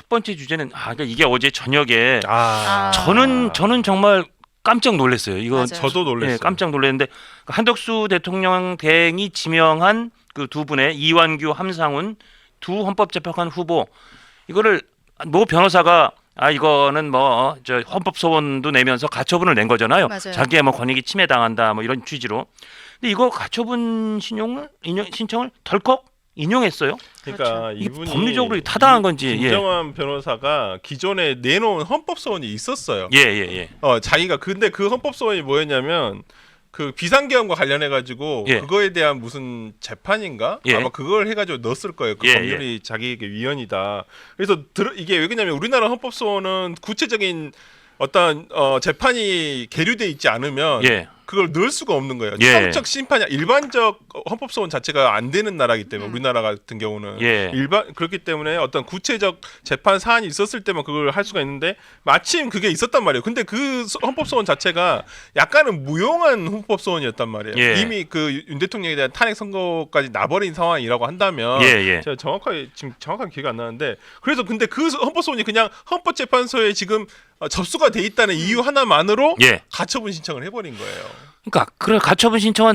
첫 번째 주제는 그러니까 이게 어제 저녁에 아, 저는 정말 깜짝 놀랐어요. 이거 맞아요. 저도 놀랐어요. 예, 깜짝 놀랐는데 한덕수 대통령 대행이 지명한 그 두 분의 이완규, 함상훈 두 헌법재판관 후보 이거를 모 변호사가 이거는 뭐 저 헌법소원도 내면서 가처분을 낸 거잖아요. 맞아요. 자기의 뭐 권익이 침해당한다 뭐 이런 취지로. 근데 이거 가처분 신청을 덜컥 인용했어요. 그러니까 그렇죠. 이게 이분이 법리적으로 타당한 건지. 김정환 변호사가 기존에 내놓은 헌법소원이 있었어요. 예. 자기가 근데 그 헌법소원이 뭐였냐면 그 비상계엄과 관련해 가지고 예. 그거에 대한 무슨 재판인가 예. 아마 그걸 해가지고 넣었을 거예요. 그 예, 법률이 자기에게 위헌이다. 그래서 이게 왜 그러냐면 우리나라 헌법소원은 구체적인 어떤 재판이 계류돼 있지 않으면 예. 그걸 넣을 수가 없는 거예요. 예. 사후적 심판이 일반적 헌법소원 자체가 안 되는 나라이기 때문에 우리나라 같은 경우는 예. 그렇기 때문에 어떤 구체적 재판 사안이 있었을 때만 그걸 할 수가 있는데 마침 그게 있었단 말이에요. 근데 그 헌법소원 자체가 약간은 무용한 헌법소원이었단 말이에요. 예. 이미 그 윤 대통령에 대한 탄핵 선고까지 나버린 상황이라고 한다면 예. 제가 정확하게 기억이 안 나는데 그래서 근데 그 헌법소원이 그냥 헌법재판소에 지금 접수가 돼 있다는 이유 하나만으로 예. 가처분 신청을 해버린 거예요. 그러니까 그래 가처분 신청은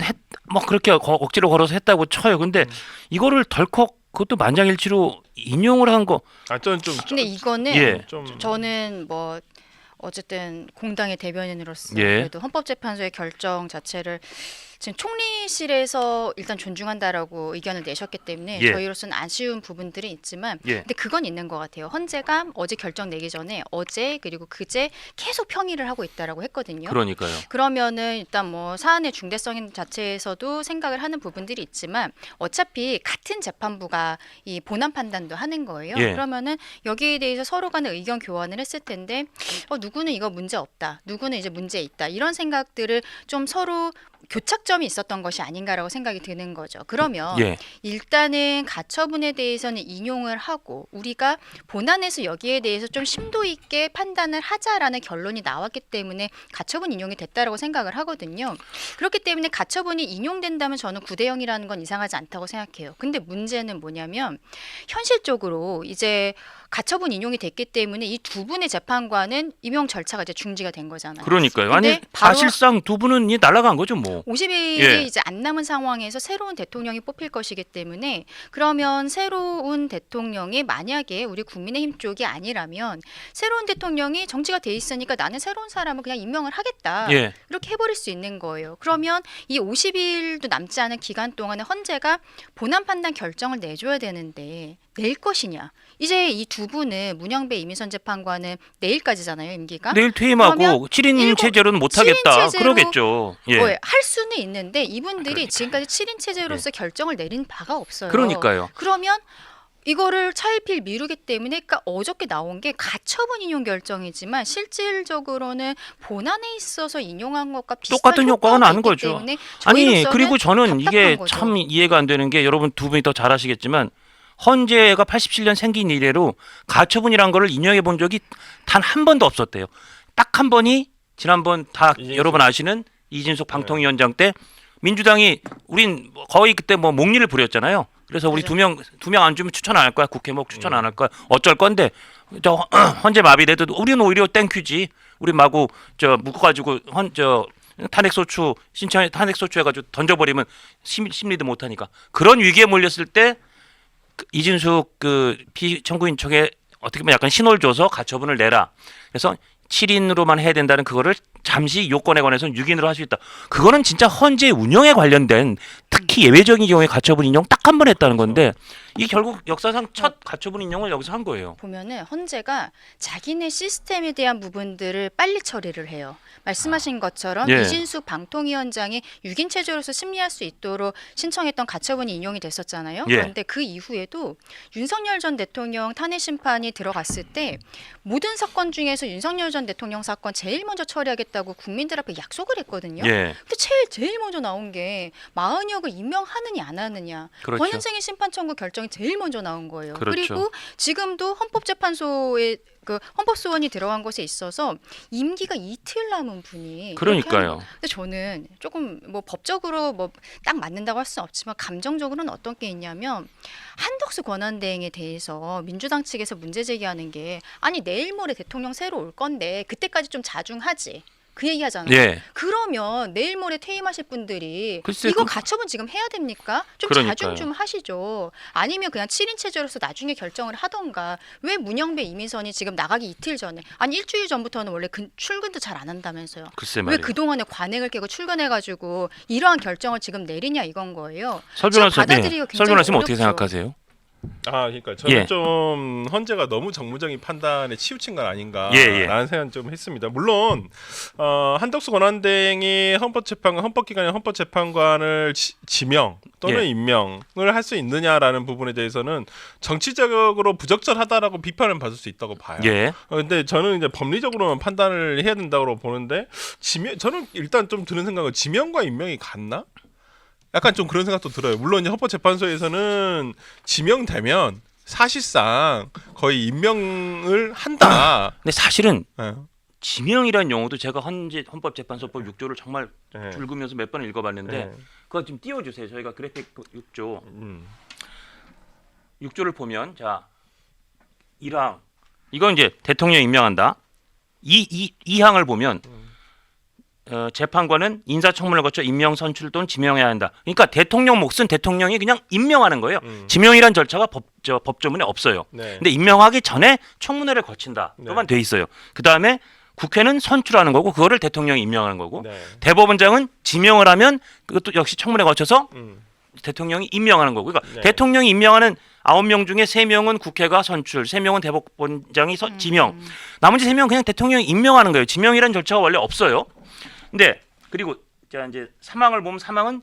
뭐 그렇게 억지로 걸어서 했다고 쳐요. 근데 이거를 덜컥 그것도 만장일치로 인용을 한 거. 저는 좀 근데 이거는 예. 저는 뭐 어쨌든 공당의 대변인으로서 예. 그래도 헌법재판소의 결정 자체를 지금 총리실에서 일단 존중한다라고 의견을 내셨기 때문에 예. 저희로서는 아쉬운 부분들이 있지만 예. 근데 그건 있는 것 같아요. 헌재가 어제 결정 내기 전에 어제 그리고 그제 계속 평의를 하고 있다라고 했거든요. 그러니까요. 그러면은 일단 뭐 사안의 중대성 자체에서도 생각을 하는 부분들이 있지만 어차피 같은 재판부가 이 본안 판단도 하는 거예요. 예. 그러면은 여기에 대해서 서로 간에 의견 교환을 했을 텐데 누구는 이거 문제 없다, 누구는 이제 문제 있다 이런 생각들을 좀 서로 교착점이 있었던 것이 아닌가라고 생각이 드는 거죠. 그러면 예. 일단은 가처분에 대해서는 인용을 하고 우리가 본안에서 여기에 대해서 좀 심도 있게 판단을 하자라는 결론이 나왔기 때문에 가처분 인용이 됐다라고 생각을 하거든요. 그렇기 때문에 가처분이 인용된다면 저는 9대 0이라는 건 이상하지 않다고 생각해요. 근데 문제는 뭐냐면 현실적으로 이제 가처분 인용이 됐기 때문에 이 두 분의 재판관은 임용 절차가 이제 중지가 된 거잖아요. 그러니까요. 근데 아니 바로 사실상 두 분은 날아간 거죠, 뭐. 50일이 예. 이제 안 남은 상황에서 새로운 대통령이 뽑힐 것이기 때문에 그러면 새로운 대통령이 만약에 우리 국민의힘 쪽이 아니라면 새로운 대통령이 정치가 돼 있으니까 나는 새로운 사람을 그냥 임명을 하겠다. 예. 이렇게 해버릴 수 있는 거예요. 그러면 이 50일도 남지 않은 기간 동안에 헌재가 본안 판단 결정을 내줘야 되는데 낼 것이냐. 이제 이 두 분은 문영배 이미선 재판관은 내일까지잖아요, 임기가. 내일 퇴임하고 그러면 7인 체제로는 못 하겠다. 7인 체제로 그러겠죠. 예. 할 수는 있는데 이분들이 그러니까요. 지금까지 7인 체제로서 결정을 내린 바가 없어요. 그러니까요. 그러면 이거를 차일피일 미루기 때문에 그러니까 어저께 나온 게 가처분 인용 결정이지만 실질적으로는 본안에 있어서 인용한 것과 비슷한 똑같은 효과가 나는 있기 거죠. 때문에 아니 저희로서는 그리고 저는 이게 답답한 거죠. 참 이해가 안 되는 게 여러분 두 분이 더 잘 아시겠지만 헌재가 87년 생긴 이래로 가처분이란 거를 인용해 본 적이 단 한 번도 없었대요. 딱 한 번이 지난번 다 이진숙. 여러분 아시는 이진숙 방통위원장 때 민주당이 우린 거의 그때 뭐 목리를 부렸잖아요. 그래서 우리 맞아요. 두 명 안 주면 추천 안 할 거야. 국회 뭐 추천 안 할 거야. 어쩔 건데 저 헌재 마비돼도 우리는 오히려 땡큐지. 우리 마구 저 묶어가지고 탄핵소추 신청 탄핵소추 해가지고 던져버리면 심리도 못하니까 그런 위기에 몰렸을 때 이진숙 그 피청구인 측에 어떻게 보면 약간 신호를 줘서 가처분을 내라. 그래서 7인으로만 해야 된다는 그거를 잠시 요건에 관해서는 6인으로 할 수 있다. 그거는 진짜 헌재 운영에 관련된 특히 예외적인 경우에 가처분 인용 딱 한 번 했다는 건데 이 결국 역사상 첫 가처분 인용을 여기서 한 거예요. 보면은 헌재가 자기네 시스템에 대한 부분들을 빨리 처리를 해요. 말씀하신 것처럼 예. 이진숙 방통위원장이 6인 체제로서 심리할 수 있도록 신청했던 가처분이 인용이 됐었잖아요. 예. 그런데 그 이후에도 윤석열 전 대통령 탄핵 심판이 들어갔을 때 모든 사건 중에서 윤석열 전 대통령 사건 제일 먼저 처리하겠다고 국민들 앞에 약속을 했거든요. 예. 근데 제일 먼저 나온 게 마흔역을 임명하느냐 안 하느냐. 그렇죠. 권현생의 심판 청구 결정이 제일 먼저 나온 거예요. 그렇죠. 그리고 지금도 헌법재판소에 그 헌법소원이 들어간 것에 있어서 임기가 이틀 남은 분이 그러니까요. 근데 저는 조금 뭐 법적으로 뭐 딱 맞는다고 할 수는 없지만 감정적으로는 어떤 게 있냐면 한덕수 권한대행에 대해서 민주당 측에서 문제 제기하는 게 아니 내일 모레 대통령 새로 올 건데 그때까지 좀 자중하지. 그 얘기 하잖아요. 예. 그러면 내일 모레 퇴임하실 분들이 글쎄, 이거 그- 가처분 지금 해야 됩니까? 좀 그러니까요. 자중 좀 하시죠. 아니면 그냥 7인 체제로서 나중에 결정을 하던가. 왜 문영배 이미선이 지금 나가기 이틀 전에 아니 일주일 전부터는 원래 출근도 잘 안 한다면서요. 글쎄 왜 말이에요. 그동안에 관행을 깨고 출근해가지고 이러한 결정을 지금 내리냐 이건 거예요. 설 지금 변호사님, 받아들이기가 굉장히 설 변호사님 어떻게 어렵죠. 생각하세요? 그러니까 저는 예. 좀 헌재가 너무 정무적인 판단에 치우친 건 아닌가라는 예. 생각 좀 했습니다. 물론 한덕수 권한대행이 헌법기관의 헌법재판관을 지명 또는 예. 임명을 할 수 있느냐라는 부분에 대해서는 정치적으로 부적절하다라고 비판을 받을 수 있다고 봐요. 예. 근데 저는 이제 법리적으로만 판단을 해야 된다고 보는데 저는 일단 좀 드는 생각은 지명과 임명이 같나? 약간 좀 그런 생각도 들어요. 물론 이제 헌법재판소에서는 지명되면 사실상 거의 임명을 한다. 근데 사실은 예. 지명이라는 용어도 제가 헌법재판소법 6조를 정말 예. 줄그면서 몇 번 읽어봤는데 예. 그거 좀 띄워주세요. 저희가 그래픽 6조 6조를 보면 자 1항 이건 이제 대통령 임명한다. 2항을 보면 재판관은 인사청문회를 거쳐 임명 선출 또는 지명해야 한다. 그러니까 대통령 몫은 대통령이 그냥 임명하는 거예요. 지명이란 절차가 법조문에 없어요. 네. 근데 임명하기 전에 청문회를 거친다로만 네. 돼 있어요. 그 다음에 국회는 선출하는 거고 그거를 대통령이 임명하는 거고 네. 대법원장은 지명을 하면 그것도 역시 청문회 거쳐서 음. 대통령이 임명하는 거고 그러니까 네. 대통령이 임명하는 9명 중에 3명은 국회가 선출, 3명은 대법원장이 지명. 나머지 3명은 그냥 대통령이 임명하는 거예요. 지명이라는 절차가 원래 없어요. 근데 그리고 자 이제 3항을 보면 3항은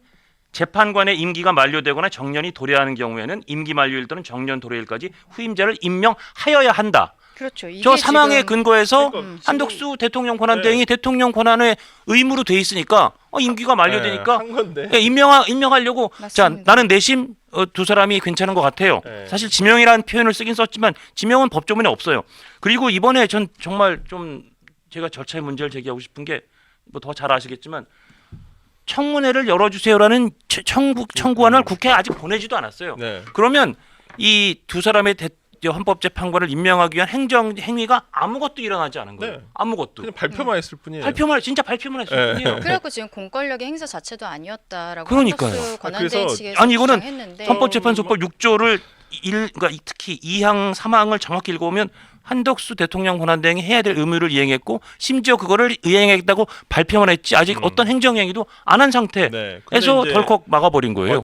재판관의 임기가 만료되거나 정년이 도래하는 경우에는 임기 만료일 또는 정년 도래일까지 후임자를 임명하여야 한다. 그렇죠. 이게 저 3항에 지금 근거해서 그러니까 한덕수 대통령 권한대행이 대통령 권한의 의무로 돼 있으니까 임기가 만료되니까 한 건데. 예, 임명하려고 자 맞습니다. 나는 내심 두 사람이 괜찮은 것 같아요. 네. 사실 지명이라는 표현을 쓰긴 썼지만 지명은 법조문에 없어요. 그리고 이번에 전 정말 좀 제가 절차의 문제를 제기하고 싶은 게 뭐 더 잘 아시겠지만 청문회를 열어주세요라는 청구안을 국회에 아직 보내지도 않았어요. 네. 그러면 이 두 사람의 헌법재판관을 임명하기 위한 행위가 아무것도 일어나지 않은 거예요. 네. 아무것도. 그냥 발표만 했을 뿐이에요. 진짜 발표만 했을 네. 뿐이에요. 그래갖고 지금 공권력의 행사 자체도 아니었다라고 그러니까요. 한덕수 권한대행 그래서 측에서 아니, 이거는 주장했는데 헌법재판소법 6조를 그러니까 특히 2항, 3항을 정확히 읽어보면 한덕수 대통령 권한대행이 해야 될 의무를 이행했고 심지어 그거를 이행했다고 발표만 했지 아직 어떤 행정행위도 안 한 상태에서 네. 근데 이제 덜컥 막아버린 거예요.